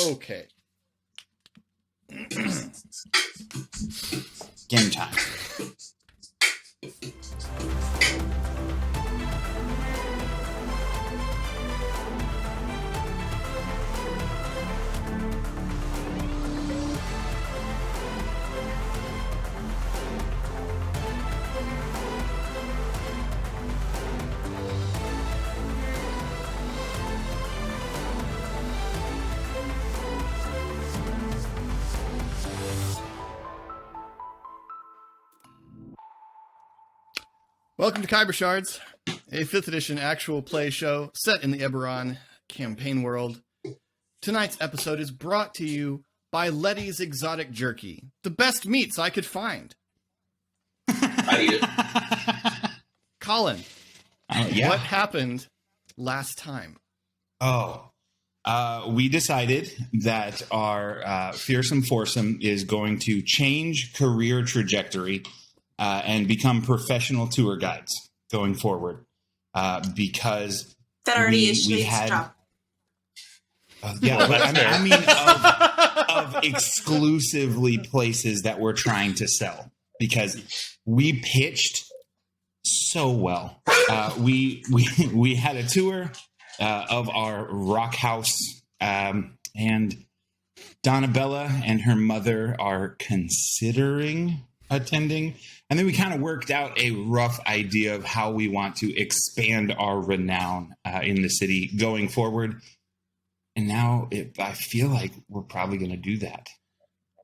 Okay. Game time. Welcome to Khyber Shards, a 5th edition actual play show set in the Eberron Campaign world. Tonight's episode is brought to you by Letty's Exotic Jerky, the best meats I could find. I eat it. Colin, Yeah. what happened last time? We decided that our fearsome foursome is going to change career trajectory and become professional tour guides going forward because that already is we Shade's had job. Yeah, but I mean of exclusively places that we're trying to sell, because we pitched so well. We had a tour of our rock house, and Donabella and her mother are considering attending. And then we kind of worked out a rough idea of how we want to expand our renown in the city going forward. And now I feel like we're probably going to do that.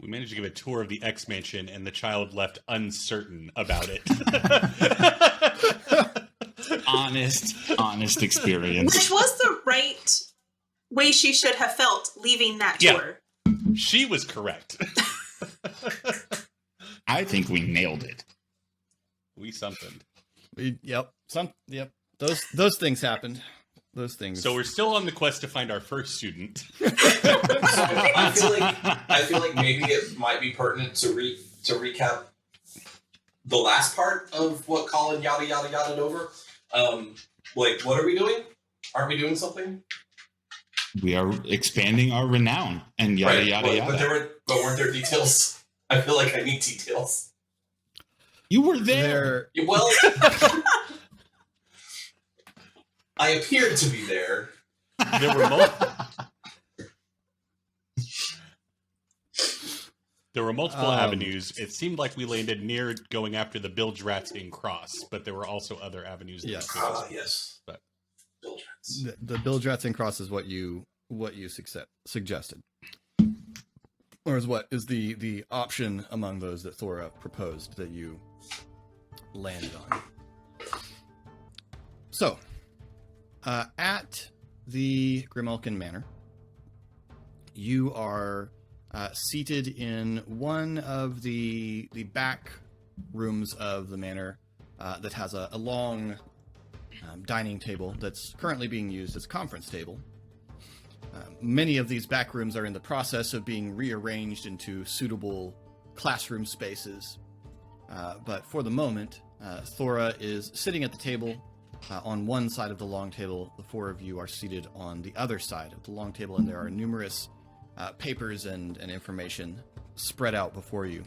We managed to give a tour of the X Mansion, and the child left uncertain about it. honest experience. Which was the right way she should have felt leaving that tour. She was correct. I think we nailed it. We something. Yep. Those things happened. Those things. So we're still on the quest to find our first student. So I feel like maybe it might be pertinent to recap the last part of what Colin yada yada over. What are we doing? Aren't we doing something? We are expanding our renown and yada right. yada yada. But weren't there details? I feel like I need details. You were there. Well, I appeared to be there. There were multiple avenues. It seemed like we landed near going after the bilge rats in Cross, but there were also other avenues. Yes. Yes. But bilge rats. The bilge rats and cross is what you suggested, or is what is the option among those that Thora proposed that you landed on. So, at the Grimalkin Manor, you are seated in one of the back rooms of the manor that has a long dining table that's currently being used as a conference table. Many of these back rooms are in the process of being rearranged into suitable classroom spaces. But for the moment, Thora is sitting at the table on one side of the long table. The four of you are seated on the other side of the long table, and there are numerous papers and information spread out before you.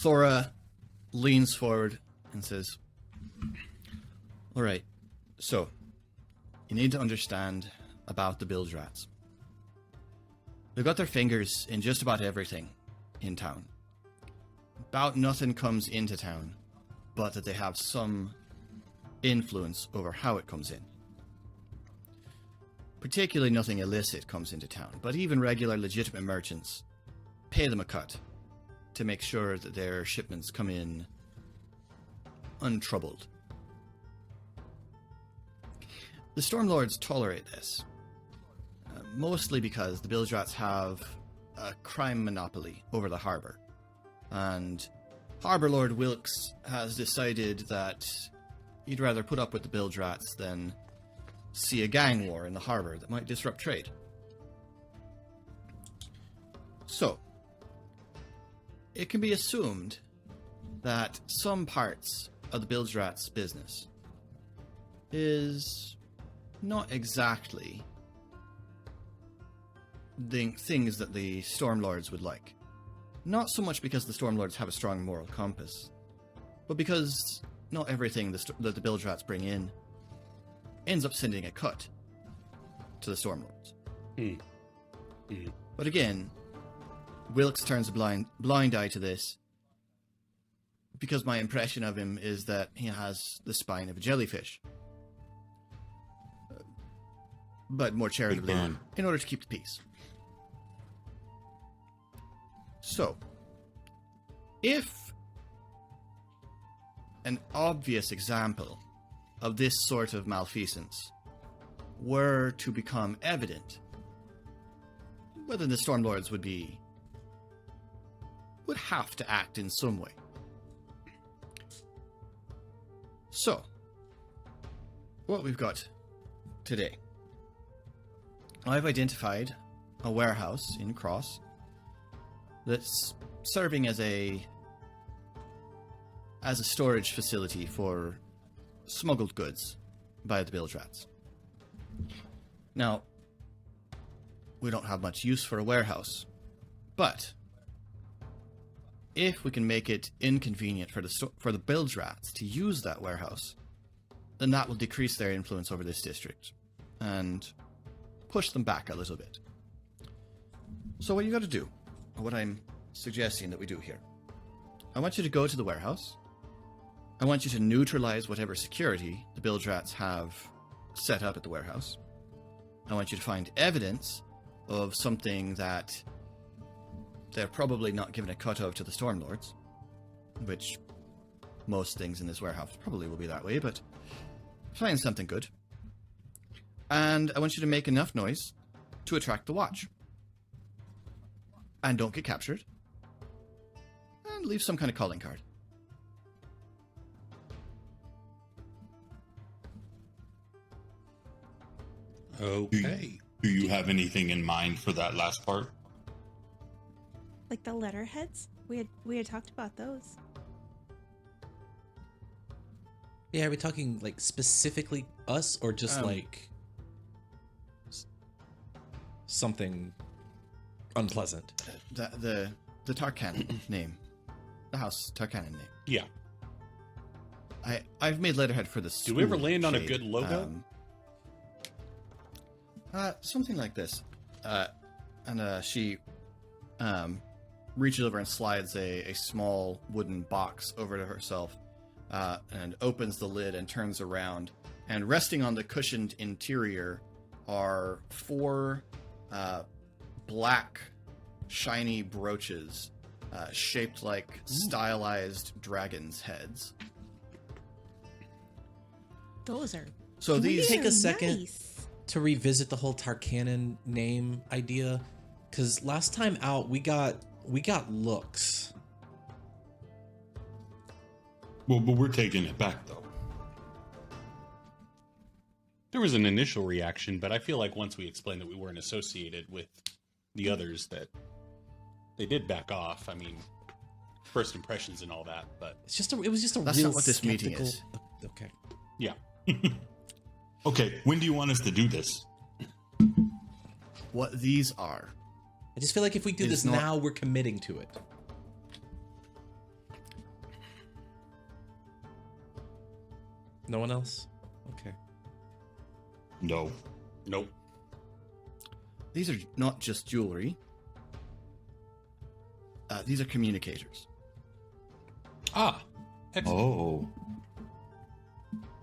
Thora leans forward and says, "All right, so you need to understand about the bilge rats. They've got their fingers in just about everything in town. About nothing comes into town, but that they have some influence over how it comes in. Particularly nothing illicit comes into town, but even regular legitimate merchants pay them a cut to make sure that their shipments come in untroubled. The Stormlords tolerate this, mostly because the bilge rats have a crime monopoly over the harbor, and Harbor Lord Wilkes has decided that he'd rather put up with the bilge rats than see a gang war in the harbor that might disrupt trade. So, it can be assumed that some parts of the bilge rats' business is not exactly the things that the Stormlords would like. Not so much because the Stormlords have a strong moral compass, but because not everything that the Bilgerats bring in ends up sending a cut to the Stormlords. But again, Wilkes turns a blind eye to this because my impression of him is that he has the spine of a jellyfish. But more charitably, in order to keep the peace. So, if an obvious example of this sort of malfeasance were to become evident, whether the Stormlords would have to act in some way. So, what we've got today. I've identified a warehouse in Cross that's serving as a storage facility for smuggled goods by the Bilgerats. Now, we don't have much use for a warehouse, but if we can make it inconvenient for the Bilgerats to use that warehouse, then that will decrease their influence over this district and push them back a little bit. So what you got to do, or what I'm suggesting that we do here, I want you to go to the warehouse. I want you to neutralize whatever security the Bilgerats have set up at the warehouse. I want you to find evidence of something that they're probably not giving a cut of to the Stormlords, which most things in this warehouse probably will be that way, but find something good. And I want you to make enough noise to attract the watch. And don't get captured. And leave some kind of calling card. Okay. Do you have anything in mind for that last part? Like the letterheads? We had talked about those. Yeah, are we talking like specifically us or just like something unpleasant? The Tarkanan name. The House Tarkanan name. Yeah. I've made letterhead for the school. Do we ever land on a good logo? Something like this. And she reaches over and slides a small wooden box over to herself and opens the lid and turns around. And resting on the cushioned interior are 4 black, shiny brooches shaped like stylized dragons' heads. Those are. So these take a second nice. to revisit the whole Tarkanan name idea, because last time out we got looks. Well, but we're taking it back though. There was an initial reaction, but I feel like once we explained that we weren't associated with the others, that they did back off. I mean, first impressions and all that, but It was just a That's real not what this meeting skeptical- is. Okay. yeah. Okay, when do you want us to do this? What these are. I just feel like if we do It's this not- now, we're committing to it. No one else? Okay. No. Nope. These are not just jewelry. These are communicators. Ah. Excellent. Oh.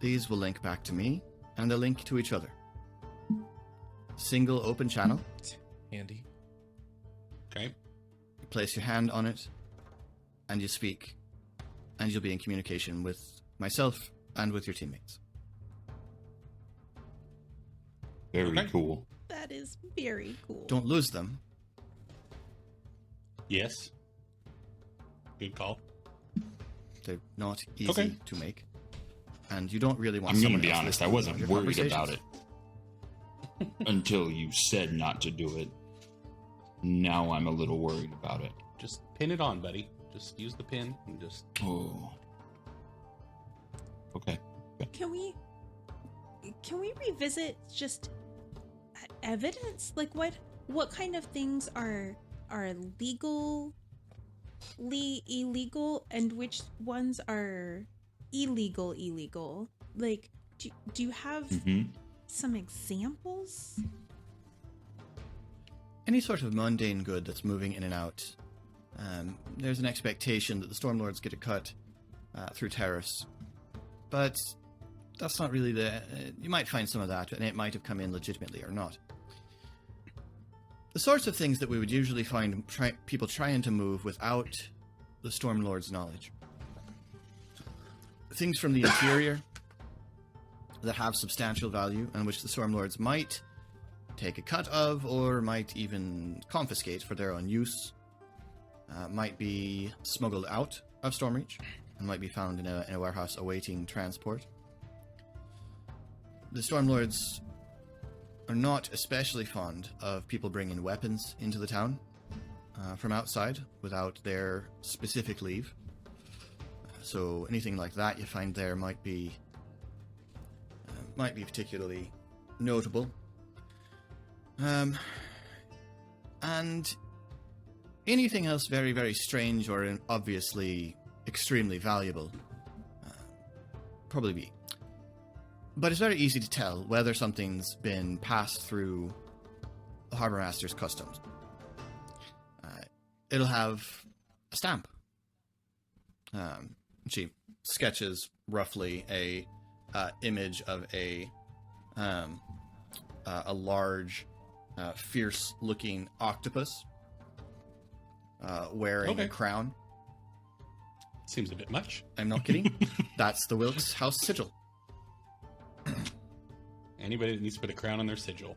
These will link back to me, and they'll link to each other. Single open channel. Handy. Okay. You place your hand on it, and you speak, and you'll be in communication with myself and with your teammates. Very Okay. cool. That is very cool. Don't lose them. Yes. Good call. They're not easy Okay. to make. And you don't really want I'm going someone to be else honest, I listening wasn't to your worried conversations. about it until you said not to do it. Now I'm a little worried about it. Just pin it on, buddy. Just use the pin and just. Oh. Okay. Can we revisit just evidence? Like what what kind of things are legally illegal, and which ones are illegal? Like, do you have some examples? Any sort of mundane good that's moving in and out, there's an expectation that the Stormlords get a cut through tariffs. But that's not really you might find some of that, and it might have come in legitimately or not. The sorts of things that we would usually find people trying to move without the Stormlord's knowledge. Things from the interior that have substantial value and which the Stormlords might take a cut of or might even confiscate for their own use, might be smuggled out of Stormreach and might be found in a warehouse awaiting transport. The Stormlords are not especially fond of people bringing weapons into the town from outside without their specific leave. So anything like that you find there might be particularly notable. And anything else very, very strange or obviously extremely valuable, probably be. But it's very easy to tell whether something's been passed through the Harbor Master's customs. It'll have a stamp. She sketches roughly a image of a large, fierce-looking octopus wearing a crown. Seems a bit much. I'm not kidding. That's the Wilkes House sigil. Anybody that needs to put a crown on their sigil.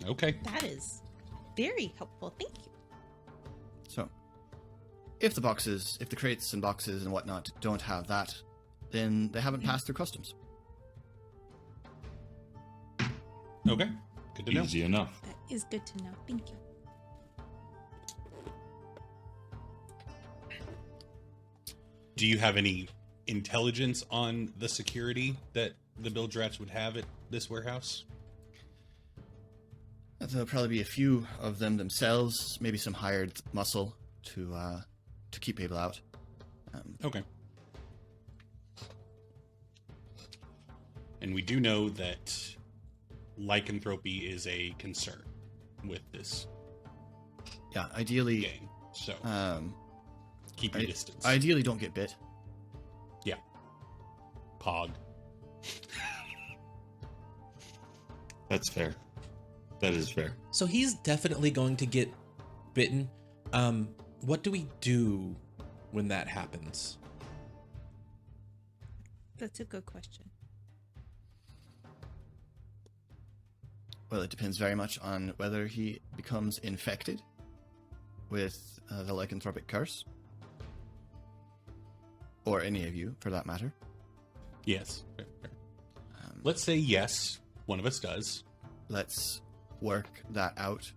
Okay. That is very helpful. Thank you. So, if the crates and boxes and whatnot don't have that, then they haven't passed through customs. Okay. Good to know. Easy enough. That is good to know. Thank you. Do you have any intelligence on the security that the Bildrats would have at this warehouse? There'll probably be a few of them themselves, maybe some hired muscle to keep people out. Okay. And we do know that lycanthropy is a concern with this Yeah, ideally, gang. So keep your distance. Ideally, don't get bit. Yeah. Pog. That's fair. That is fair. So he's definitely going to get bitten. What do we do when that happens? That's a good question. Well, it depends very much on whether he becomes infected with the lycanthropic curse. Or any of you, for that matter. Yes. Fair. Let's say yes, one of us does. Let's work that out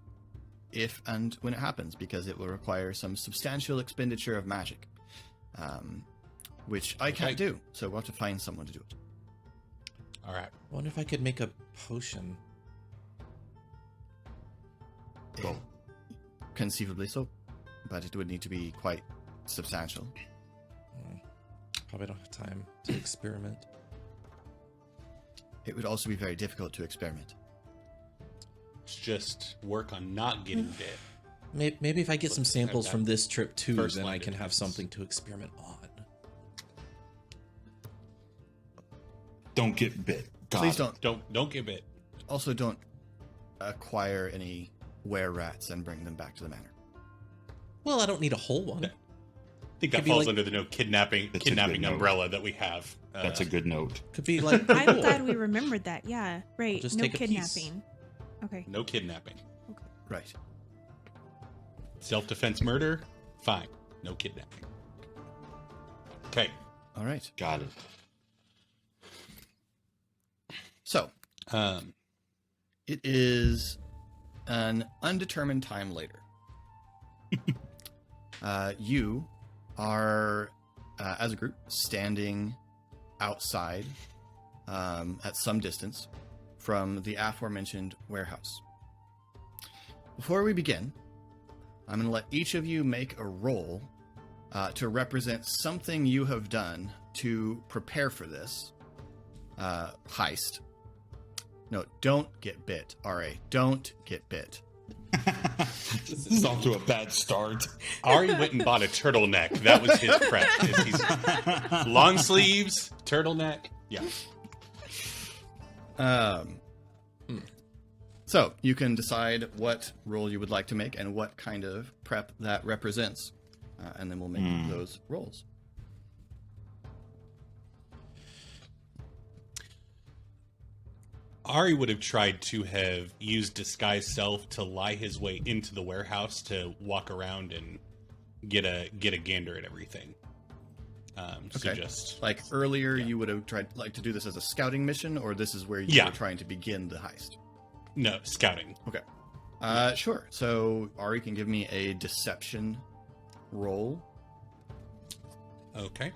if and when it happens, because it will require some substantial expenditure of magic, which I can't do, so we'll have to find someone to do it. All right. I wonder if I could make a potion. Well, conceivably so, but it would need to be quite substantial. Probably don't have time to experiment. It would also be very difficult to experiment. Let's just work on not getting bit. Maybe if I get some samples Have from that this trip too, first then line I of can have defense. something to experiment on. Don't get bit. Please God. Don't get bit. Also, don't acquire any were-rats and bring them back to the manor. Well, I don't need a whole one. I think that Could be falls like- under the no kidnapping That's a good note. umbrella that we have. That's a good note. Could be like. I'm cool. glad we remembered that. Yeah, right. just No take a piece. kidnapping. Okay. No kidnapping. Right. Self-defense murder? Fine. No kidnapping. Okay. All right. Got it. So, it is an undetermined time later. You are, as a group, standing outside at some distance from the aforementioned warehouse. Before we begin, I'm going to let each of you make a roll to represent something you have done to prepare for this heist. No, don't get bit, R.A. Don't get bit. This is off to a bad start. Ari went and bought a turtleneck. That was his prep. He's long sleeves, turtleneck. Yeah. So you can decide what roll you would like to make and what kind of prep that represents, and then we'll make those rolls. Ari would have tried to have used disguise self to lie his way into the warehouse to walk around and get a gander at everything. So Okay. just Like earlier, you would have tried to do this as a scouting mission, or this is where you were trying to begin the heist. no scouting. Okay. Sure. So Ari can give me a deception roll. Okay.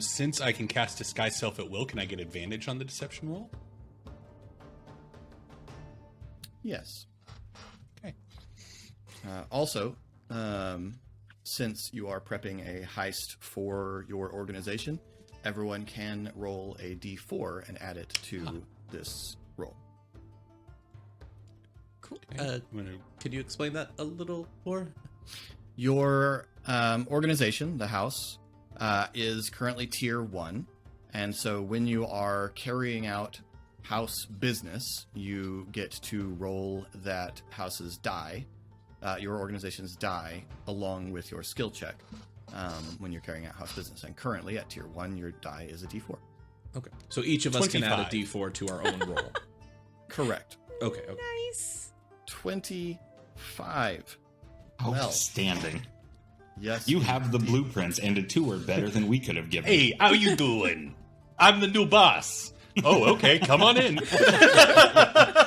Since I can cast disguise self at will, can I get advantage on the deception roll? Yes. Okay. Also, since you are prepping a heist for your organization, everyone can roll a d4 and add it to this roll. Cool. Okay. Could you explain that a little more? Your organization, the house, is currently tier 1, and so when you are carrying out house business, you get to roll that house's die, your organization's die, along with your skill check when you're carrying out house business. And currently at tier 1, your die is a d4. Okay. So each of us can add a 25. d4 to our own roll. Correct. Okay. Nice. 25. Outstanding. Yes. You have the blueprints, and a 2 are better than we could have given. Hey, how you doing? I'm the new boss. Oh, okay. Come on in.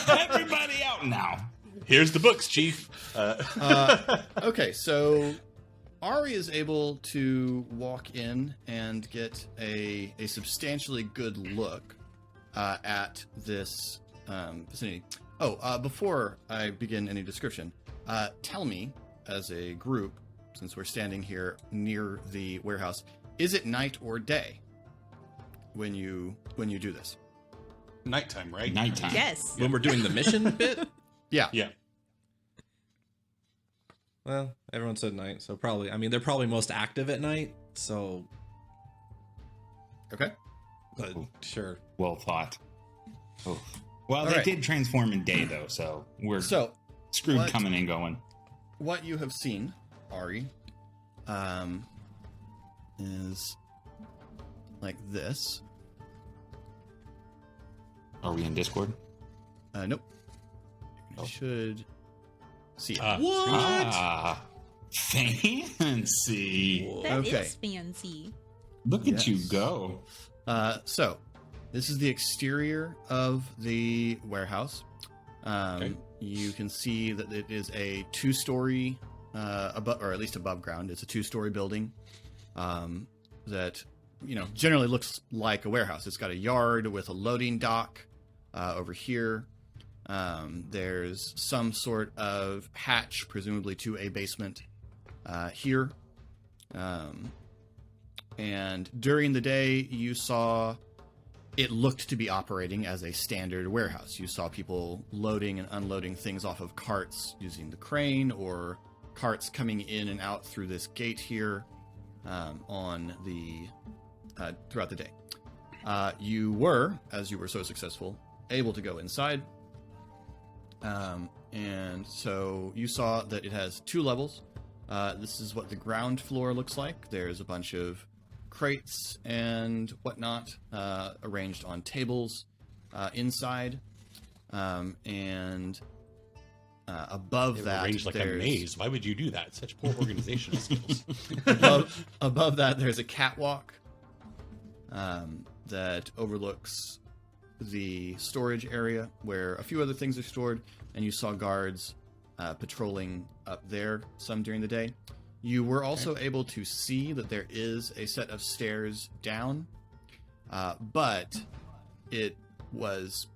Everybody out now. Here's the books, Chief. Okay, so Ari is able to walk in and get a substantially good look at this vicinity. Before I begin any description, tell me, as a group, since we're standing here near the warehouse, is it night or day when you do this? Nighttime, right? Nighttime. Yes. When we're doing the mission bit? Yeah. Yeah. Well, everyone said night, so probably. I mean, they're probably most active at night, so. Okay. But sure. Well thought. Oh. Well, All they right. did transform in day, though, so we're screwed what- coming and going. What you have seen, Ari, is like this. Are we in Discord? Nope. You should see it. What? Ah, fancy. That is Okay. fancy. Look at you Yes. go. So, this is the exterior of the warehouse. Okay. You can see that it is a 2-story, above, or at least above ground. It's a 2-story building that generally looks like a warehouse. It's got a yard with a loading dock over here. There's some sort of hatch, presumably to a basement here. And during the day, you saw it looked to be operating as a standard warehouse. You saw people loading and unloading things off of carts using the crane, or carts coming in and out through this gate here on the throughout the day. You were, as you were so successful, able to go inside. And so you saw that it has 2 levels. This is what the ground floor looks like. There's a bunch of crates and whatnot arranged on tables inside. And above They were that, arranged like a there's- maze. Why would you do that? Such poor organizational skills. above that, there's a catwalk that overlooks the storage area where a few other things are stored, and you saw guards patrolling up there some during the day. You were also able to see that there is a set of stairs down, but it was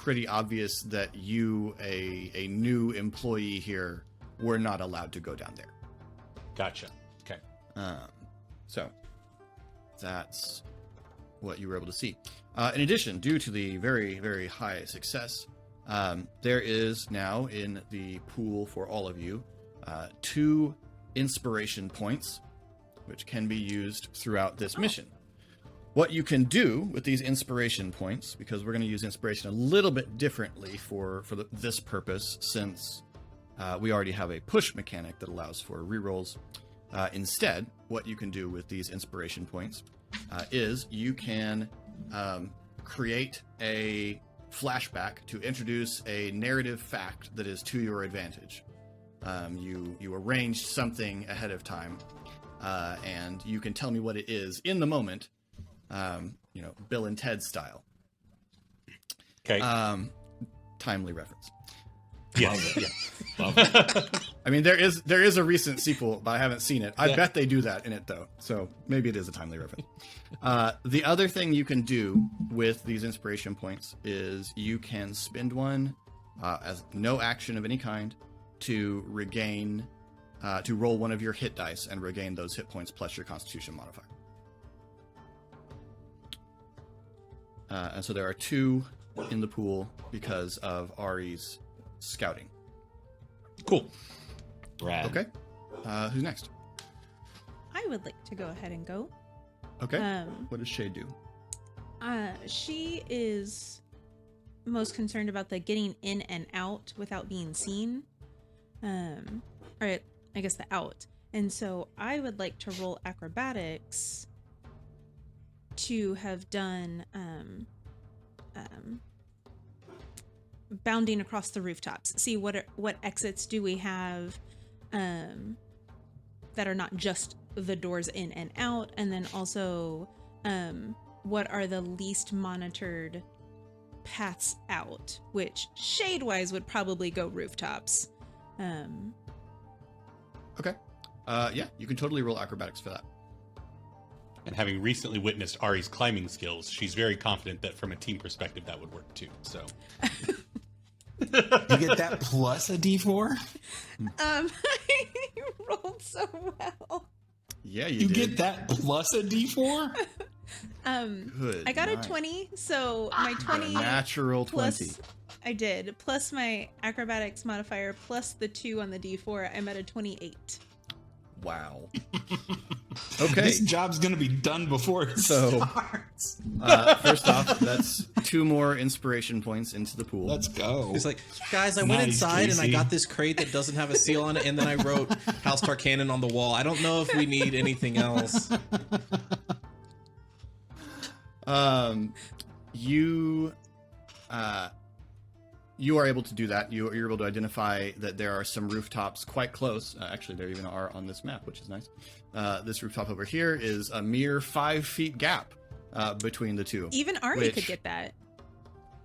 pretty obvious that you, a new employee here, were not allowed to go down there. Gotcha. Okay. So that's what you were able to see. In addition, due to the very, very high success, there is now in the pool for all of you 2 inspiration points, which can be used throughout this mission. What you can do with these inspiration points, because we're going to use inspiration a little bit differently for this purpose, since we already have a push mechanic that allows for rerolls. Instead, what you can do with these inspiration points is you can create a flashback to introduce a narrative fact that is to your advantage. You arranged something ahead of time, and you can tell me what it is in the moment, Bill and Ted style. Okay. Timely reference. Yes. Love it. I mean, there is a recent sequel, but I haven't seen it. I bet they do that in it, though. So maybe it is a timely reference. The other thing you can do with these inspiration points is you can spend one as no action of any kind to regain, to roll one of your hit dice and regain those hit points plus your Constitution modifier. And so there are 2 in the pool because of Ari's scouting. Cool. Rad. Okay. Who's next? I would like to go ahead and go. Okay. What does Shay do? She is most concerned about the getting in and out without being seen. Or I guess the out. And so I would like to roll acrobatics to have done bounding across the rooftops. See what exits do we have that are not just the doors in and out, and then also what are the least monitored paths out, which shade-wise would probably go rooftops. Okay. Yeah, you can totally roll acrobatics for that. And having recently witnessed Ari's climbing skills, she's very confident that from a team perspective that would work too. So You get that plus a D4? I rolled so well. Yeah, You did. get that plus a D4? Good. I got nice. a 20, so my 20 Natural 20. plus I did, plus my acrobatics modifier, plus the 2 on the D4, I'm at a 28. Wow. Okay. This job's going to be done before it So- starts. First off, that's 2 more inspiration points into the pool. Let's go. He's like, guys, I went Nice, inside and I Casey. got this crate that doesn't have a seal on it, and then I wrote House Tarkanan on the wall. I don't know if we need anything else. You are able to do that. You're able to identify that there are some rooftops quite close. Actually, there even are on this map, which is nice. This rooftop over here is a mere 5 feet gap between the two. Even Ari Which- could get that.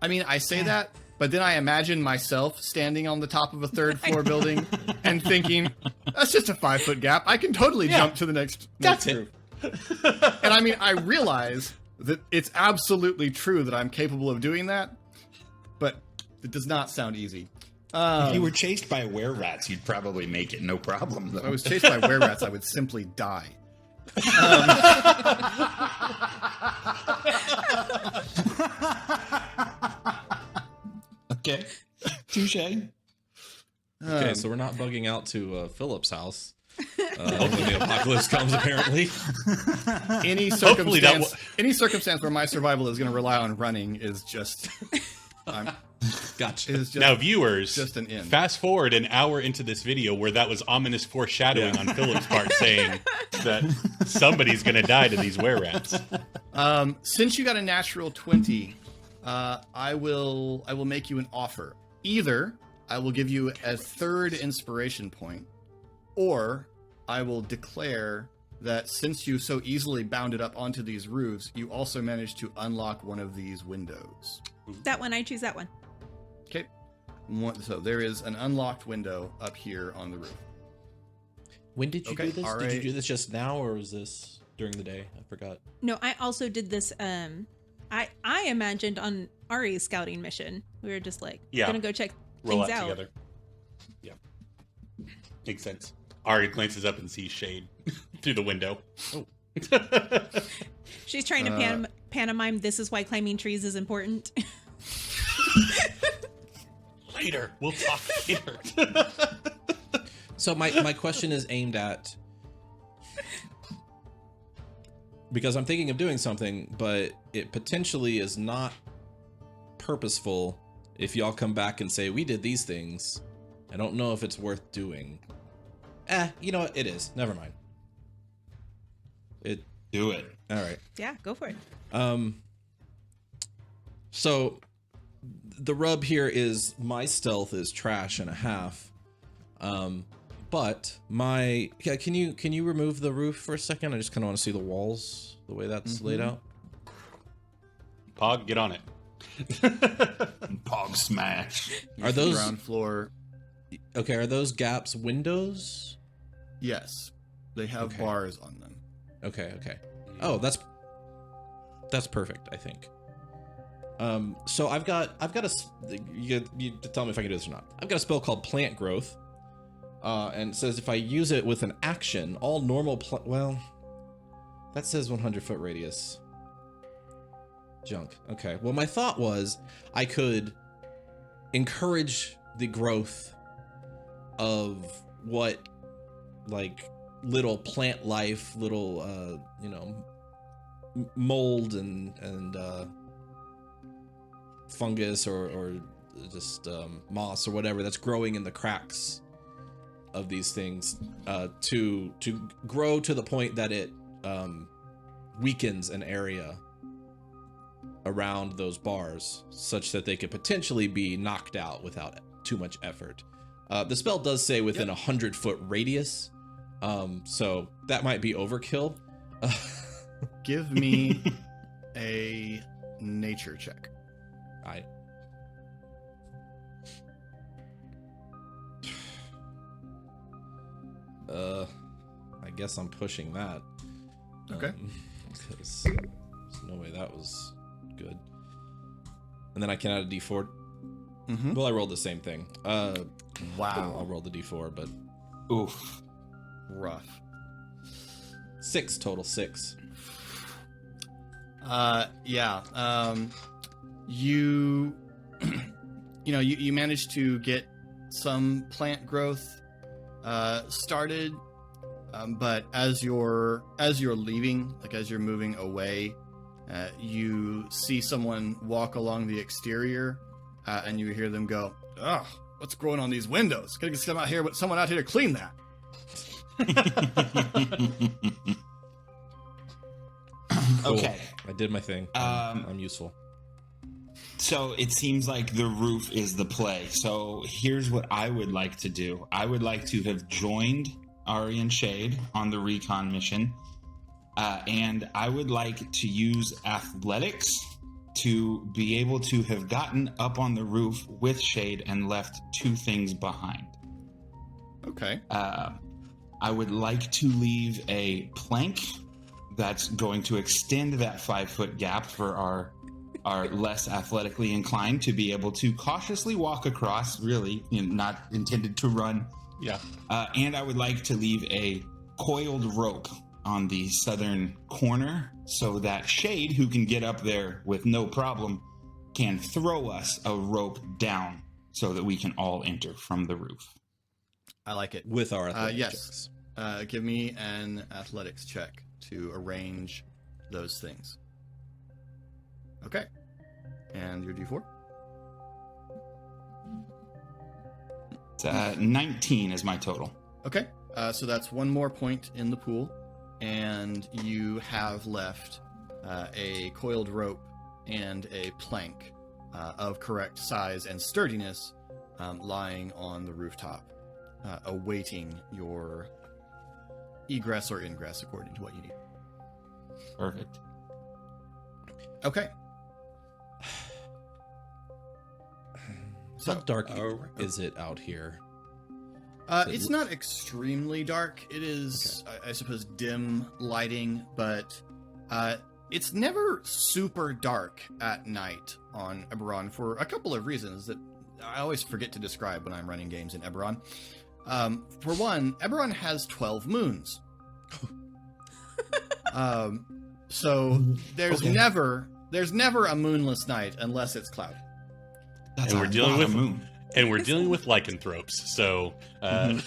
I mean, I say that, but then I imagine myself standing on the top of a 3rd floor building and thinking, that's just a 5 foot gap. I can totally jump to the next That's roof. And I mean, I realize that it's absolutely true that I'm capable of doing that, but it does not sound easy. If you were chased by were-rats, you'd probably make it, no problem. If I Though. was chased by were-rats, I would simply die. Okay. Touche. Okay, so we're not bugging out to Philip's house when the apocalypse comes, apparently. Any Hopefully that circumstance, any circumstance where my survival is going to rely on running is just, Gotcha. is just now, viewers, just an in. fast forward an hour into this video where that was ominous foreshadowing on Philip's part, saying that somebody's going to die to these were-rats. Since you got a natural 20, I will make you an offer. Either I will give you a 3rd inspiration point, or I will declare that since you so easily bounded up onto these roofs, you also managed to unlock one of these windows. That one, I choose that one. Okay. So there is an unlocked window up here on the roof. When did you Okay, do this? all Did you right. do this just now, or was this during the day? I forgot. No, I also did this. I imagined on Ari's scouting mission. We were just like, Yeah. gonna go check Roll things out out. together. Yeah. Makes sense. Ari glances up and sees Shade through the window. Oh. She's trying to pantomime. This is why climbing trees is important. Later. We'll talk later. So my question is aimed at, because I'm thinking of doing something, but it potentially is not purposeful. If y'all come back and say we did these things, I don't know if it's worth doing. You know what? It is. Never mind. Do it. All right. Yeah, go for it. So the rub here is my stealth is trash and a half. But can you remove the roof for a second? I just kind of want to see the walls, the way that's laid out. Pog, get on it. Pog smash. Are those ground floor? okay? Are those gaps windows? Yes, they have Okay. bars on them. Okay. Oh, that's perfect, I think. So I've got you tell me if I can do this or not. I've got a spell called Plant Growth, and it says if I use it with an action, all normal well, that says 100-foot radius. Junk. Okay. Well, my thought was I could encourage the growth of what, like, little plant life, little mold and fungus or just moss or whatever that's growing in the cracks of these things to grow to the point that it weakens an area around those bars such that they could potentially be knocked out without too much effort. The spell does say within 100-foot radius, so that might be overkill. Give me a nature check. I guess I'm pushing that. Okay. 'Cause there's no way that was good. And then I can add a D4. Mm-hmm. Well, I rolled the same thing. I'll Wow, roll the D4, but Oof. rough. 6 total. 6. You you managed to get some plant growth started, but as you're leaving, like as you're moving away, you see someone walk along the exterior, and you hear them go, "Ugh, what's growing on these windows? Gotta get someone out here to clean that." Cool. Okay. I did my thing. I'm useful. So it seems like the roof is the play. So here's what I would like to do. I would like to have joined Ari and Shade on the recon mission. And I would like to use athletics to be able to have gotten up on the roof with Shade and left 2 things behind. Okay. I would like to leave a plank that's going to extend that 5-foot gap for our less athletically inclined to be able to cautiously walk across, really, not intended to run. Yeah. And I would like to leave a coiled rope on the southern corner so that Shade, who can get up there with no problem, can throw us a rope down so that we can all enter from the roof. I like it. With our athletics yes. checks. Give me an athletics check to arrange those things. Okay. And your D4? It's 19 is my total. Okay. So that's one more point in the pool. And you have left a coiled rope and a plank of correct size and sturdiness lying on the rooftop, awaiting your egress or ingress according to what you need. Perfect. Okay. How dark is it out here? It's not extremely dark. It is, I suppose, dim lighting, but It's never super dark at night on Eberron for a couple of reasons that I always forget to describe when I'm running games in Eberron. For one, Eberron has 12 moons. So there's never a moonless night unless it's cloud. That's And we're a dealing lot with- of moon. And we're dealing with lycanthropes, so They're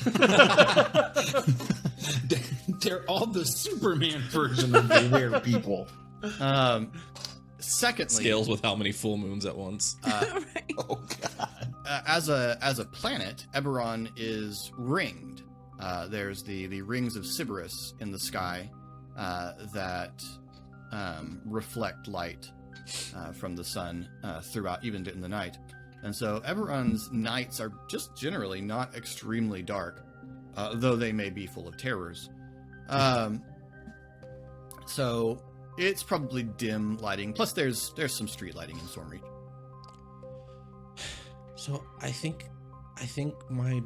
all the Superman version of the weird people. Secondly, Scales with how many full moons at once. Right. Oh god. as a planet, Eberron is ringed. There's the rings of Sybaris in the sky that reflect light from the sun throughout, even in the night. And so Eberron's nights are just generally not extremely dark, though they may be full of terrors. So it's probably dim lighting. Plus, there's some street lighting in Stormreach. So I think my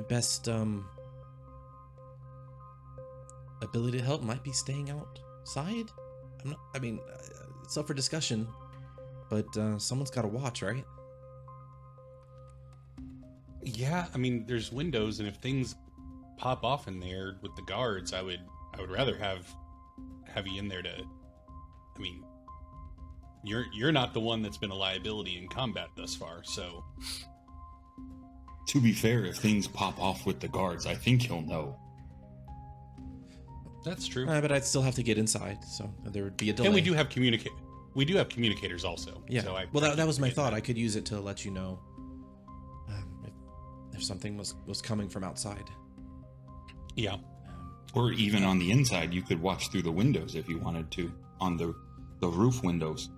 best ability to help might be staying outside. It's up for discussion, but someone's got to watch, right? yeah, I mean, there's windows, and if things pop off in there with the guards, I would rather have you in there to. I mean, you're not the one that's been a liability in combat thus far, so. To be fair, if things pop off with the guards, I think he'll know. That's true. But I'd still have to get inside, so there would be a delay. And we do have communicators also. Yeah. So that was my thought. I could use it to let you know if something was coming from outside. Yeah. Or even on the inside, you could watch through the windows if you wanted to, on the roof windows.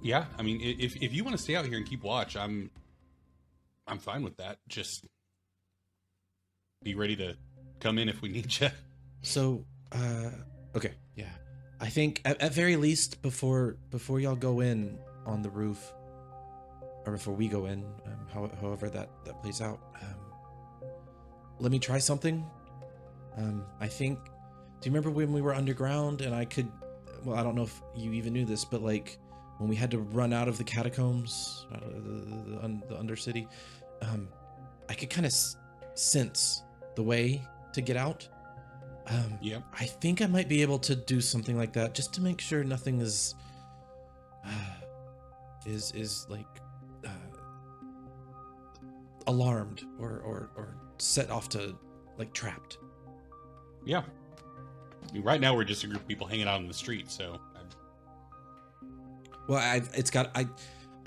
Yeah. I mean, if you want to stay out here and keep watch, I'm fine with that. Just be ready to come in if we need you. So, okay, yeah. I think at very least before y'all go in on the roof, or before we go in, however that plays out, let me try something. I think. Do you remember when we were underground and I could? Well, I don't know if you even knew this, but like when we had to run out of the catacombs, the Undercity, I could kind of sense the way to get out. Yeah. I think I might be able to do something like that just to make sure nothing is like alarmed or set off to like trapped. Yeah. I mean, right now we're just a group of people hanging out in the street, so. Well, I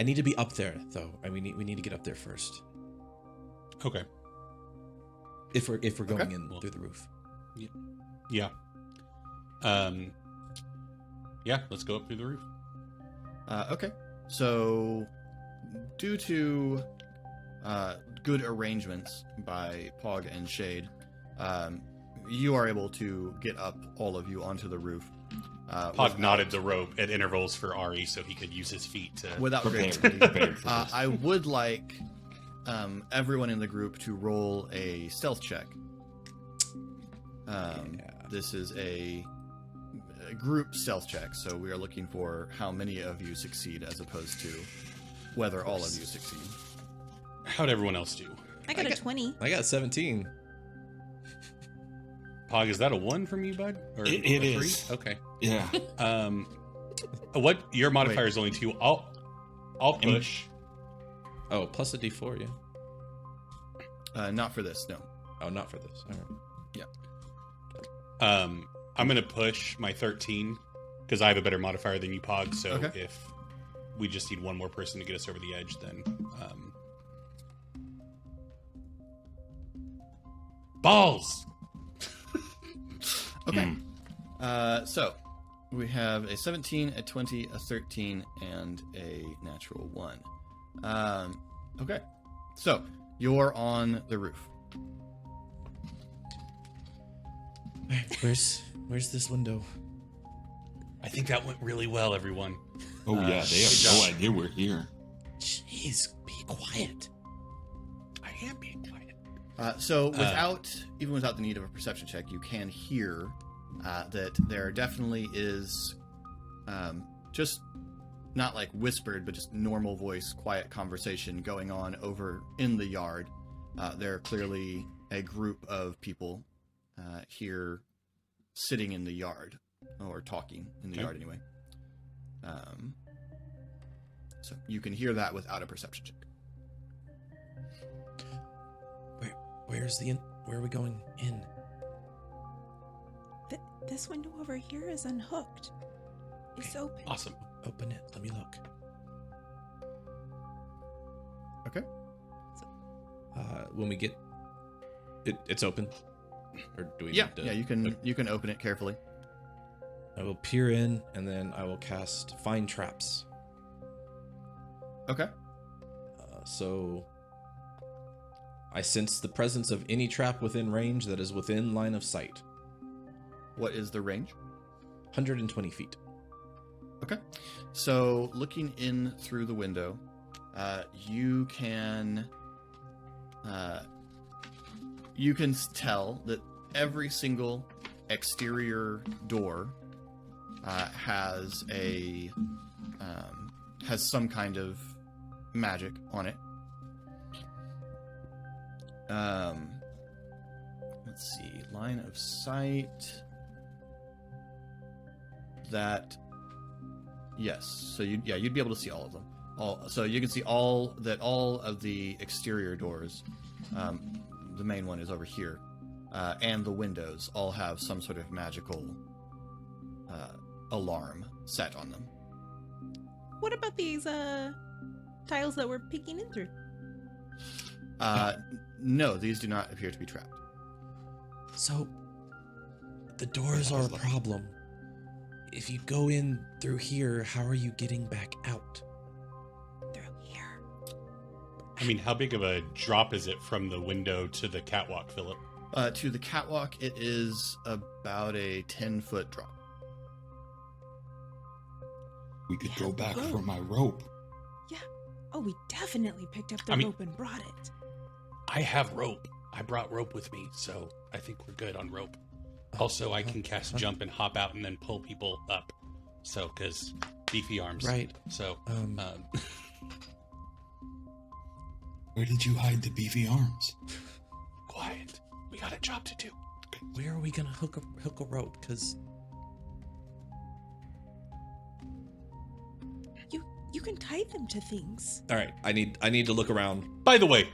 need to be up there though. We need to get up there first. Okay. If we're going Okay. in through the roof. Yeah. Yeah, let's go up through the roof. Okay. So, due to good arrangements by Pog and Shade, you are able to get up, all of you, onto the roof. Pog nodded the rope at intervals for Ari so he could use his feet to. Without Prepared great for this. I would like everyone in the group to roll a stealth check. This is a group stealth check, so we are looking for how many of you succeed as opposed to whether all of you succeed. How'd everyone else do? I got a 20. I got 17. Pog, is that a 1 from you, bud? Or It a 3? is. Okay. Yeah. What your modifier is only 2. I'll push. Oh, plus a D4, yeah. Not for this, no. Oh, not for this. All right. I'm gonna push my 13 because I have a better modifier than you, Pog. So Okay. if we just need one more person to get us over the edge, then balls. Okay. So we have a 17, a 20, a 13, and a natural 1. Okay. So you're on the roof. Where's this window? I think that went really well, everyone. Oh yeah, they have good no job. idea we're here. Jeez, be quiet. I am being quiet. So even without the need of a perception check, you can hear that there definitely is just not like whispered, but just normal voice, quiet conversation going on over in the yard. There are clearly a group of people here sitting in the yard, or talking in the yard anyway. So you can hear that without a perception check. Where are we going in? This window over here is unhooked. It's open. Awesome. Open it. Let me look. Okay. When we get it's open. Or do we? Yeah, need to, yeah. You can open it carefully. I will peer in, and then I will cast Find Traps. Okay. So I sense the presence of any trap within range that is within line of sight. What is the range? 120 feet. Okay. So looking in through the window, you can tell that every single exterior door has some kind of magic on it. Let's see, line of sight. That, yes. So you'd be able to see all of them. So you can see all of the exterior doors. The main one is over here, and the windows all have some sort of magical alarm set on them. What about these tiles that we're peeking in through? No, these do not appear to be trapped. So the doors are a problem. If you go in through here, how are you getting back out? Through here. I mean, how big of a drop is it from the window to the catwalk, Philip? To the catwalk, it is about a 10-foot drop. We could go back for my rope. Yeah. Oh, we definitely picked up the rope and brought it. I have rope. I brought rope with me, so I think we're good on rope. Also, I can cast jump and hop out and then pull people up. So, because beefy arms. Right. So, Where did you hide the beefy arms? quiet. We got a job to do. Where are we gonna hook a rope? Because you can tie them to things. all right, I need to look around. By the way,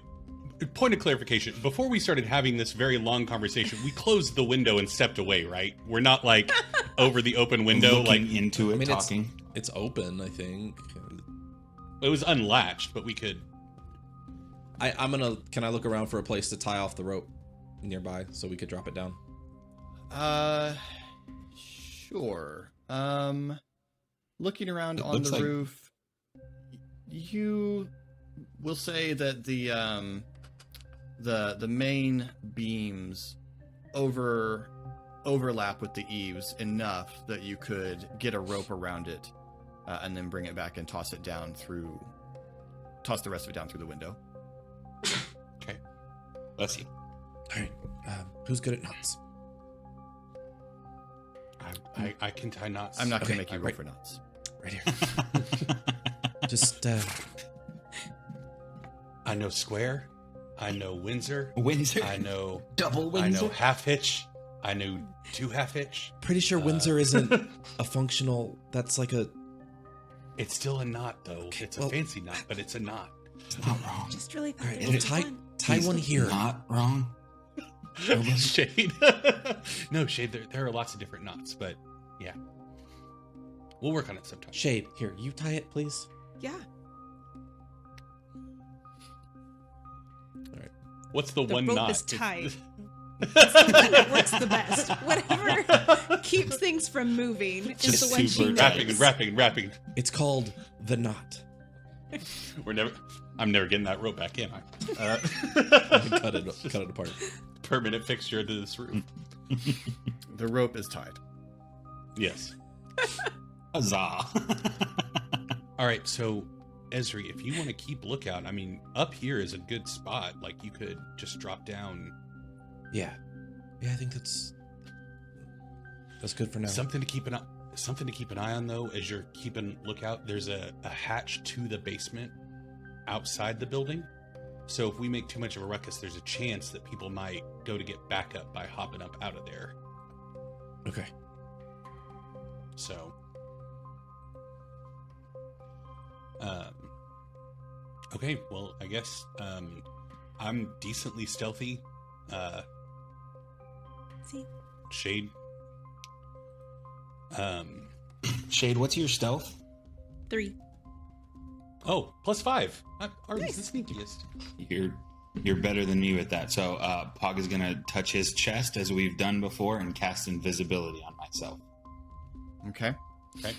point of clarification. Before we started having this very long conversation, we closed the window and stepped away, right? We're not like over the open window, Looking into it, I mean, talking. It's open, I think. it was unlatched, but we could. Can I look around for a place to tie off the rope nearby so we could drop it down? Sure. Looking around It on looks the like- roof, you will say that the main beams overlap with the eaves enough that you could get a rope around it, and then bring it back and toss the rest of it down through the window. Okay. Bless you. All right. Who's good at knots? I can tie knots. I'm not going to Okay, make you roll right. for knots. Right here. Just I know square. I know Windsor. Windsor. I know Double I Windsor. know half hitch. I know 2 half hitch. pretty sure Windsor isn't a functional. That's like a. It's still a knot, though. Okay, It's well- a fancy knot, but it's a knot. It's not wrong. Just really All thought right, it well, was fun. tie He's one here. Not wrong. Shade. No, Shade, there are lots of different knots, but yeah. We'll work on it sometime. Shade, here, you tie it, please. Yeah. What's the The one rope knot? is tied. It's the one that works the best. Whatever keeps things from moving is Just the one she super Wrapping does. and wrapping and wrapping. It's called the knot. I'm never getting that rope back in. cut it apart. Permanent fixture to this room. The rope is tied. Yes. Huzzah. All right, so Esri, if you want to keep lookout, I mean, up here is a good spot. Like, you could just drop down. Yeah, I think that's good for now. Something to keep an eye on, though, as you're keeping lookout. There's a hatch to the basement outside the building. So if we make too much of a ruckus, there's a chance that people might go to get backup by hopping up out of there. Okay. So, okay, well, I guess, I'm decently stealthy. See? Shade. Shade, what's your stealth? 3. Oh, +5. Artie's Nice. the sneakiest. You're better than me with that. So Pog is gonna touch his chest as we've done before and cast invisibility on myself. Okay. Okay.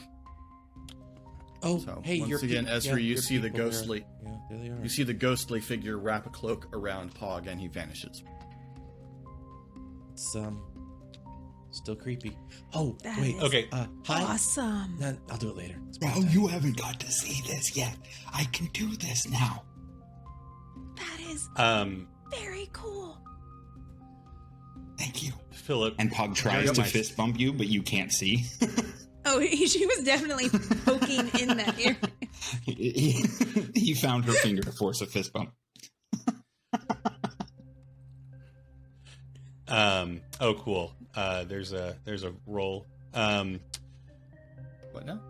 Oh, So hey, once your again, pe- Esri, yeah, you your see the people there. ghostly. Yeah, there they are. You see the ghostly figure wrap a cloak around Pog, and he vanishes. It's still creepy. Oh, That wait. is Okay. Hi. Awesome. No, I'll do it later. It's Oh, bedtime. you haven't got to see this yet. I can do this now. That is very cool. Thank you. Philip. And Pog tries got to my- fist bump you, but you can't see. Oh, she was definitely poking in that area. He found her finger to force a fist bump. Oh, cool. There's a roll. What now?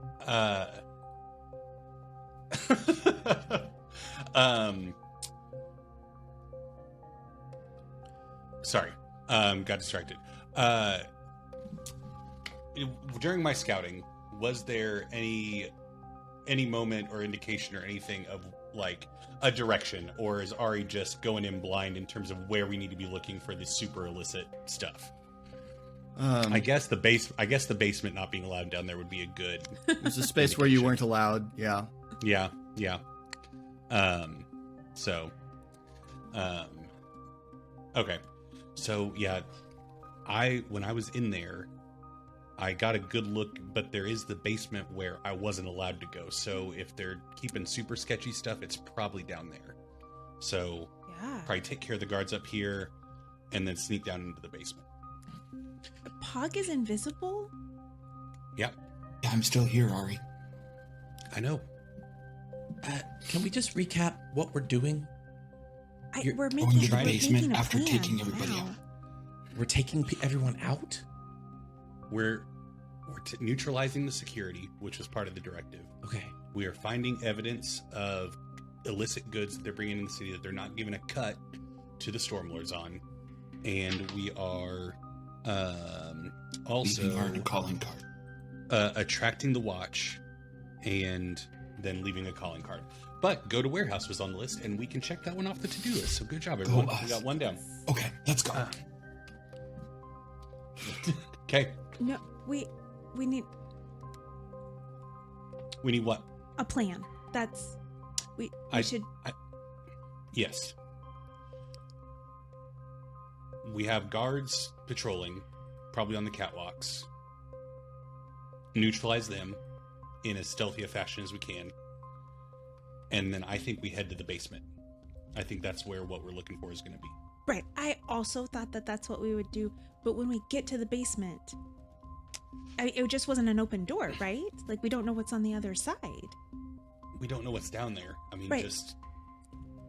Sorry. Got distracted. During my scouting, was there any moment or indication or anything of like a direction, or is Ari just going in blind in terms of where we need to be looking for the super illicit stuff? I guess the basement not being allowed down there would be a good. There's a space where you weren't allowed. Yeah. Yeah. Okay. So yeah, when I was in there, I got a good look, but there is the basement where I wasn't allowed to go. So if they're keeping super sketchy stuff, it's probably down there. So Yeah. probably take care of the guards up here, and then sneak down into the basement. Pog is invisible? Yeah, Yeah, I'm still here, Ari. I know. Can we just recap what we're doing? You're We're going making to the we're basement making a after plan taking everybody now. out. We're taking everyone out? We're neutralizing the security, which was part of the directive. Okay. We are finding evidence of illicit goods that they're bringing in the city that they're not giving a cut to the Stormlords on, and we are also Leaving our calling card. attracting the watch, and then leaving a calling card. But go to warehouse was on the list, and we can check that one off the to-do list. So good job, everyone. us. We got one down. Okay, let's go. Okay, No, we need we need what? a plan. That's we should Yes. We have guards patrolling, probably on the catwalks. Neutralize them in as stealthy a fashion as we can. And then I think we head to the basement. I think that's where what we're looking for is going to be. right. I also thought that that's what we would do, but when we get to the basement, it just wasn't an open door, right? Like we don't know what's on the other side. We don't know what's down there. I mean, Right. just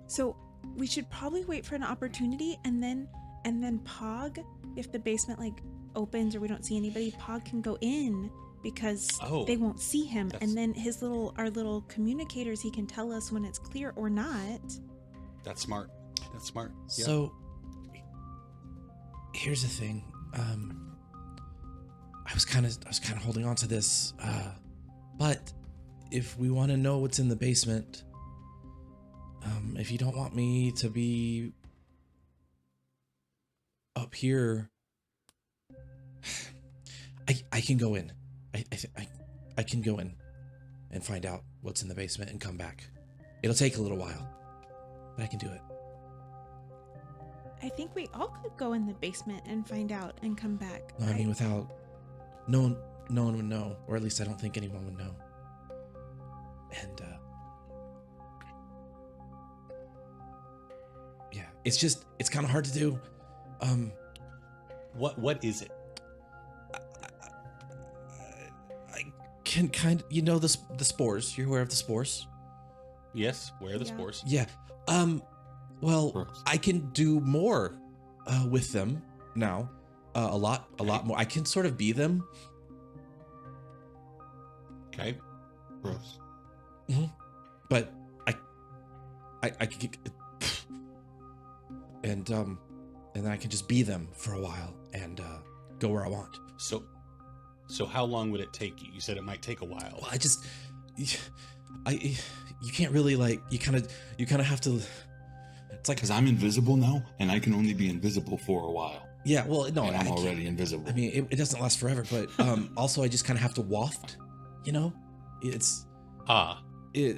So we should probably wait for an opportunity, and then Pog, if the basement like opens or we don't see anybody, Pog can go in because Oh, they won't see him, that's- and then our little communicators, he can tell us when it's clear or not. that's smart. That's smart. Yeah. So here's the thing. I was kind of holding on to this, but if we want to know what's in the basement, if you don't want me to be up here, I can go in. I can go in and find out what's in the basement and come back. It'll take a little while, but I can do it. I think we all could go in the basement and find out and come back. No, I right? mean, without no one would know, or at least I don't think anyone would know. And it's kind of hard to do. What is it? I can kind of, the spores. You're aware of the spores? Yes, where are the Yeah. spores? Yeah. Well, Gross. I can do more with them now. A lot more. I can sort of be them. Okay. Gross. But I can get, and then I can just be them for a while and go where I want. So how long would it take you? You said it might take a while. Well, you can't really you kind of have to. It's like, Because I'm invisible now, and I can only be invisible for a while. yeah, well, no, And I'm I can't- already invisible. I mean, it doesn't last forever, but also I just kind of have to waft. It's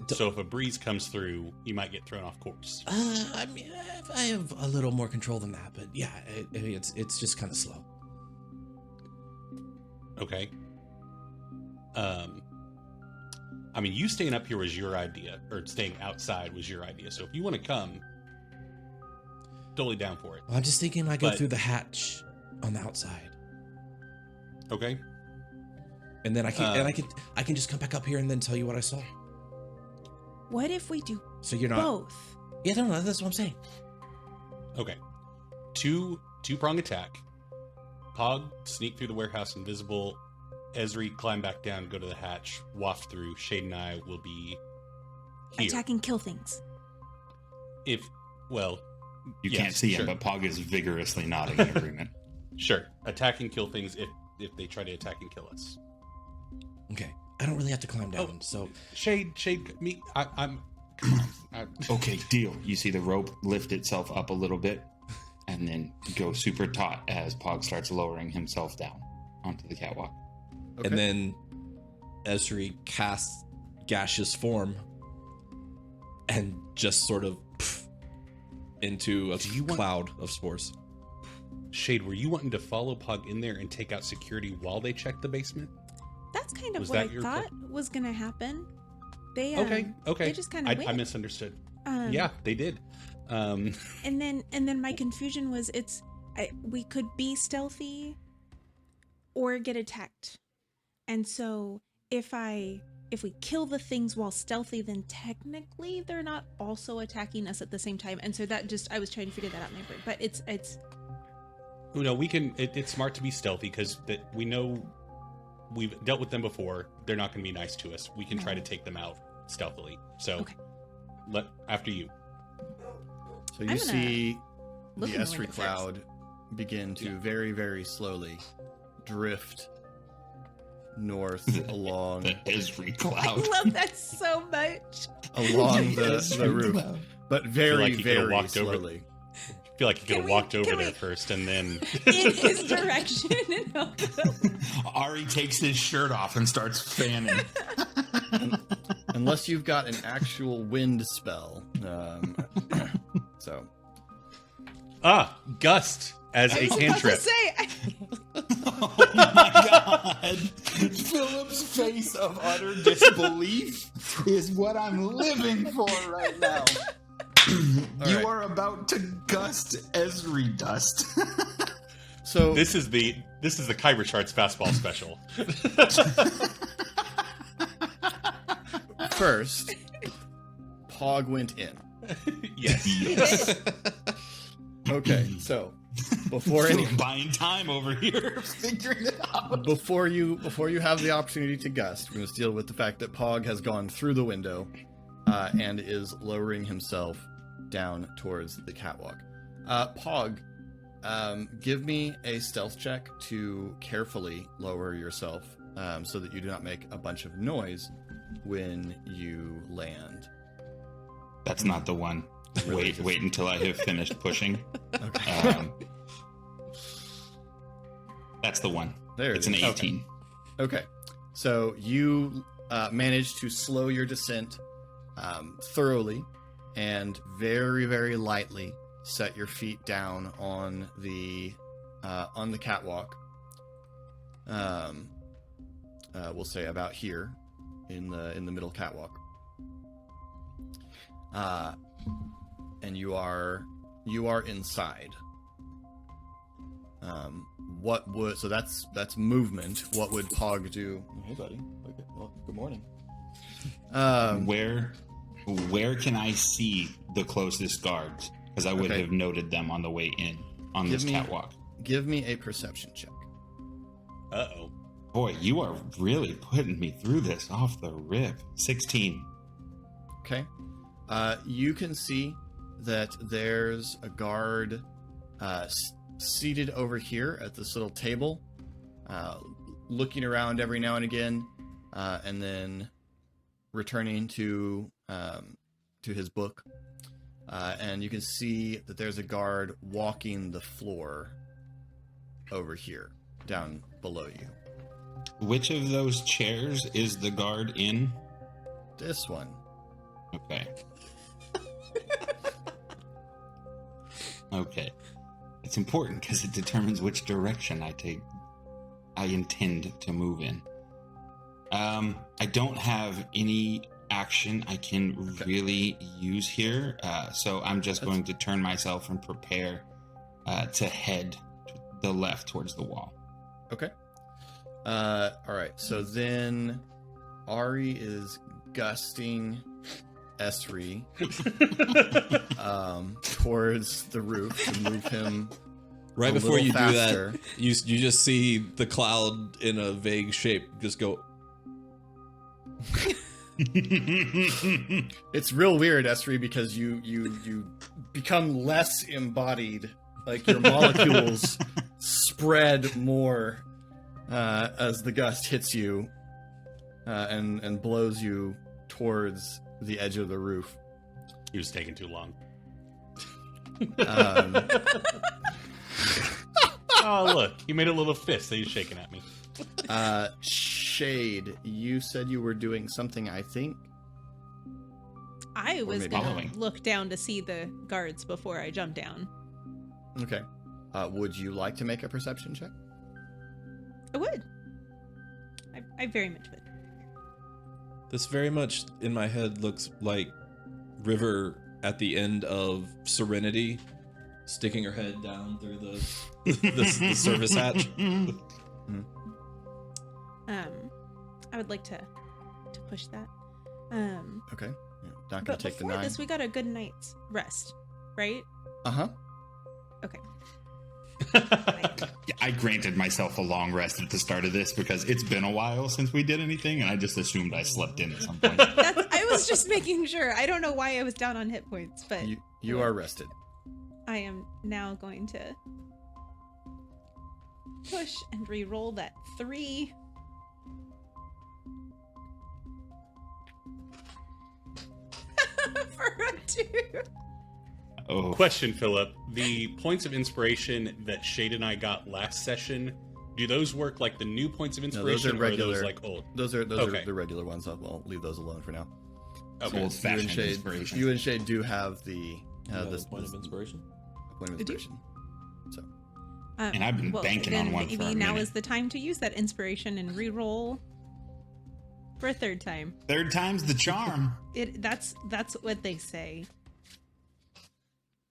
So if a breeze comes through, you might get thrown off course. I mean, I have a little more control than that, but yeah, it's just kind of slow. Okay. I mean, you staying up here was your idea, or staying outside was your idea. So if you want to come, totally down for it. Well, I'm just thinking I go But- through the hatch on the outside, Okay. and then I can just come back up here and then tell you what I saw. What if we do So you're not. both? Yeah, no, that's what I'm saying. Okay. Two-prong attack. Pog, sneak through the warehouse invisible. Ezri, climb back down, go to the hatch, waft through. Shade and I will be here. Attack and kill things. You You yes, can't see sure. him, but Pog is vigorously nodding in agreement. Sure. Attack and kill things if they try to attack and kill us. Okay, I don't really have to climb down, so Shade, me. I'm. Come on. Okay, deal. You see the rope lift itself up a little bit and then go super taut as Pog starts lowering himself down onto the catwalk. Okay. and then Esri casts gaseous form and just sort of into a cloud of spores. Shade, were you wanting to follow Pog in there and take out security while they check the basement? That's kind of Was what I that your thought was gonna happen. They Okay. They just kind of I misunderstood. Um, Yeah, they did. And then my confusion was we could be stealthy or get attacked. And so if we kill the things while stealthy, then technically they're not also attacking us at the same time. And so I was trying to figure that out in my brain. But it's we can. It's smart to be stealthy because we know we've dealt with them before. They're not going to be nice to us. We can try to take them out stealthily. So, Okay. After you. So you I'm gonna see the look in the Esri window cloud begin to very, very slowly drift north along The Esri I cloud. love that so much. along the roof, but very, like you could've very walked over- slowly. I feel like you could have Can walked we- over can there we- first and then. In his direction. Ari takes his shirt off and starts fanning. Unless you've got an actual wind spell. So Gust as a cantrip. Oh my god! Philip's face of utter disbelief is what I'm living for right now. You right. are about to gust Esri dust. So This is the Khyber Shards fastball special. first, Pog went in. Yes. Okay, so before any Philip buying time over here, figuring it out. before you have the opportunity to gust, we must deal with the fact that Pog has gone through the window and is lowering himself down towards the catwalk. Pog, give me a stealth check to carefully lower yourself so that you do not make a bunch of noise when you land. That's not the one. Really? Wait until I have finished pushing. Okay. That's the one. There it It's an is. 18. Okay, so you managed to slow your descent thoroughly and very, very lightly set your feet down on the catwalk. We'll say about here in the middle catwalk. And you are you are inside. What would that's movement? What would Pog do? Hey, buddy. Okay. Well, good morning. Where can I see the closest guards? Because I would have noted them on the way in on this catwalk. Give me a perception check. Uh-oh. Boy, you are really putting me through this off the rip. 16. Okay. You can see that there's a guard seated over here at this little table, looking around every now and again, and then returning to his book. And you can see that there's a guard walking the floor over here, down below you. Which of those chairs is the guard in? This one. Okay. Okay. It's important because it determines which direction I intend to move in. I don't have any action I can really use here, so I'm just going to turn myself and prepare to head to the left towards the wall. Okay. All right. So then Ari is gusting Esri towards the roof to move him Right before you faster. do that, you just see the cloud in a vague shape just go. It's real weird, Esri, because you become less embodied. Like your molecules spread more as the gust hits you and blows you towards the edge of the roof. He was taking too long. Oh, look. He made a little fist that he's shaking at me. Shade, you said you were doing something, I think? I was maybe gonna following. look down to see the guards before I jumped down. Okay. Would you like to make a perception check? I would. I very much would. This very much in my head looks like River at the end of Serenity, sticking her head down through the service hatch. I would like to push that. Okay. Yeah, not going But to take the before 9. this, we got a good night's rest, right? Uh-huh. Okay. I granted myself a long rest at the start of this because it's been a while since we did anything, and I just assumed I slept in at some point. I was just making sure. I don't know why I was down on hit points, but You are rested. I am now going to push and re-roll that 3. For a 2. Oh, Question, Philip. The points of inspiration that Shade and I got last session, do those work like the new points of No, those inspiration, are or are regular. those like old? Those Okay. are the regular ones. I'll leave those alone for now. it's Okay. old-fashioned inspiration. You and Shade do have the this point of inspiration. point of I do. inspiration. So And I've been banking on then one for maybe a now minute. is the time to use that inspiration and re-roll for a 3rd time. Third time's the charm. That's what they say.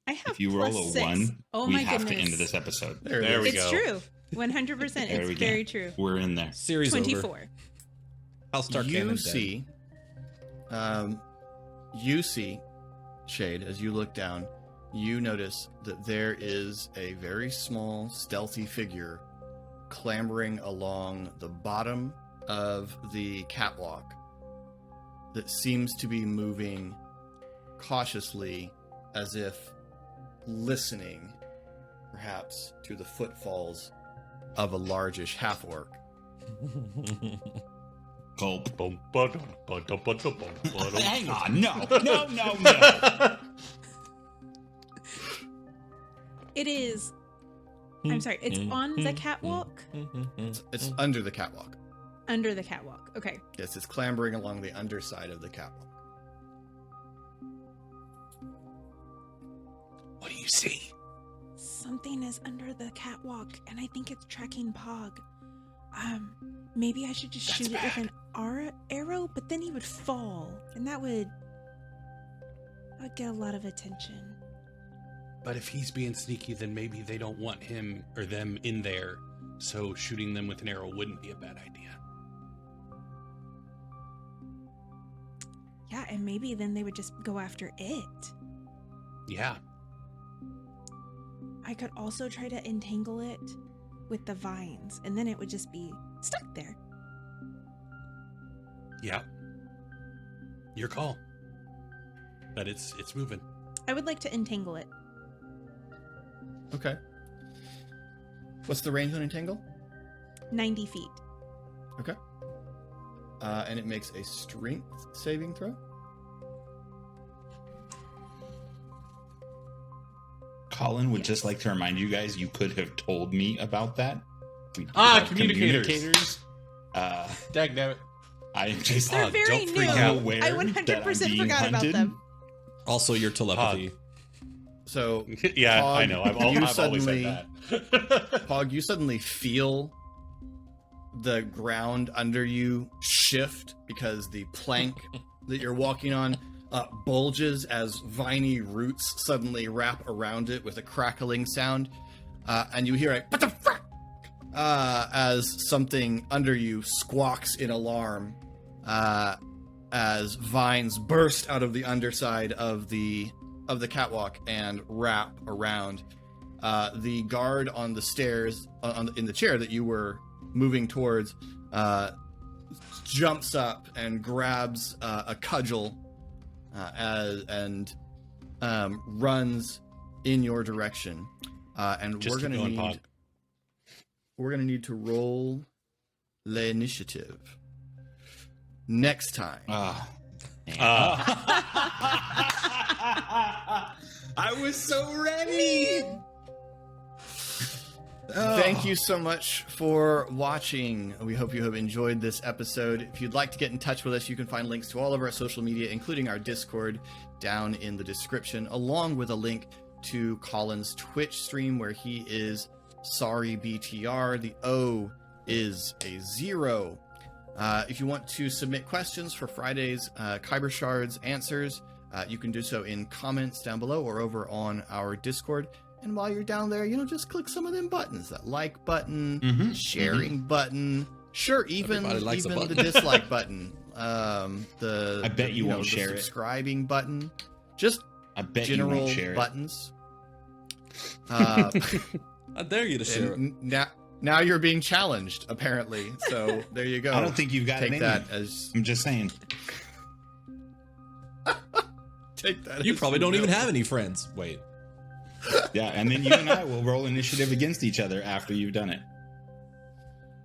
I have If you roll a +6. 1, Oh we my have goodness. to end this episode. There we It's go. true. 100%. There we It's go. very true. We're in there. Series 24. over. House Tarkanan you dead. see, Shade, as you look down, you notice that there is a very small, stealthy figure clambering along the bottom of the catwalk that seems to be moving cautiously, as if listening, perhaps, to the footfalls of a largish half-orc. Gulp. Hang Hang on. No. It is. I'm sorry. It's on the catwalk? It's under the catwalk. Under the catwalk. Okay. Yes, it's clambering along the underside of the catwalk. What do you see? Something is under the catwalk, and I think it's tracking Pog. Maybe I should just That's shoot it with bad. an arrow, but then he would fall, and that would get a lot of attention. But if he's being sneaky, then maybe they don't want him or them in there. So shooting them with an arrow wouldn't be a bad idea. Yeah, and maybe then they would just go after it. Yeah. I could also try to entangle it with the vines, and then it would just be stuck there. Yeah. Your call. But it's moving. I would like to entangle it. Okay. What's the range on Entangle? 90 feet. Okay. And it makes a strength saving throw. Colin would just like to remind you guys, you could have told me about that. We Ah, have Communicators. Dagnabbit. I just They're very don't freak new. out. aware I that I'm 100% being forgot about hunted. them. Also, your telepathy. So, Yeah, Pog, I know. I've always said that. Pog, you suddenly feel the ground under you shift because the plank that you're walking on bulges as viney roots suddenly wrap around it with a crackling sound. And you hear a "what the fuck?" As something under you squawks in alarm as vines burst out of the underside of the catwalk and wrap around. The guard on the stairs, in the chair that you were moving towards, jumps up and grabs a cudgel and runs in your direction. And Just we're keep gonna going, need to roll l'initiative next time. I was so ready. Thank you so much for watching. We hope you have enjoyed this episode. If you'd like to get in touch with us, you can find links to all of our social media, including our Discord, down in the description, along with a link to Colin's Twitch stream where he is Sorry BTR. The O is a 0. If you want to submit questions for Friday's Khyber Shards answers, you can do so in comments down below or over on our Discord. And while you're down there, just click some of them buttons. That like button, sharing button. Sure, even the dislike button. I bet you won't the share subscribing button. Just I bet general you won't share buttons. I dare you to share it. Now you're being challenged, apparently. So there you go. I don't think you've got Take it in that you. as I'm just saying. take that. You as probably don't even no. have any friends. Wait. Yeah, and then you and I will roll initiative against each other after you've done it.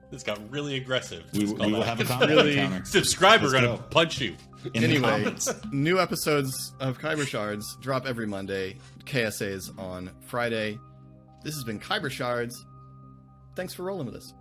This got really aggressive. We will have a combat Really- encounter. Subscriber Let's gonna go. punch you. In the Anyway, comments. new episodes of Khyber Shards drop every Monday. KSA's on Friday. This has been Khyber Shards. Thanks for rolling with us.